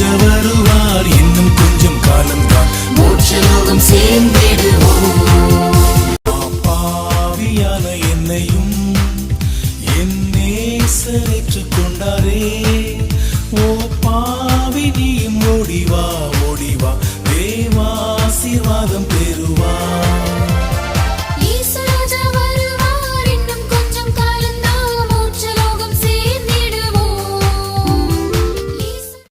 வருவார், இன்னும் கொஞ்சம் காலம் தான் மோட்சலோகம் சேர்ந்திடுவோம். பாவியான என்னையும் என் நேசர் ஏற்றுக்கொண்டாரே. ஓ பாவி நீயும் ஓடிவா.